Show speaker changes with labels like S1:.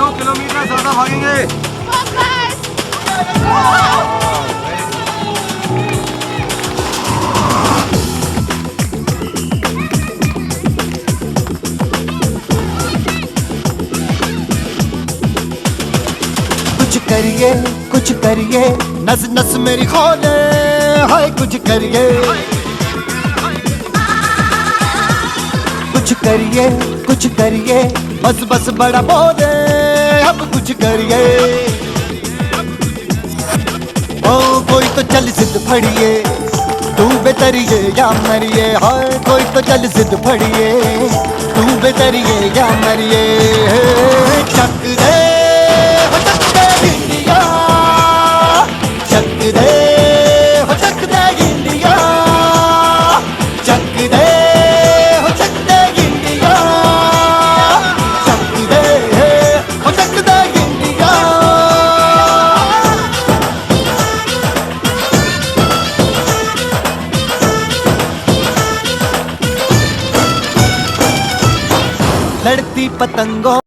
S1: 2 kilometre ज्यादा भागेंगे।
S2: कुछ करिए नस नस मेरी खोले, हाय कुछ करिए कुछ करिए बस बस बड़ा बोले, अब कुछ करिए। ओ कोई तो चल जिद फड़िए, तू बेतरिए या मरिए, हाय कोई तो चल जिद फड़िए, तू बेतरिए या मरिए। चक दे इंडिया, चक दे इंडिया, चक दे इंडिया, चक दे इंडिया। लड़ती पतंगों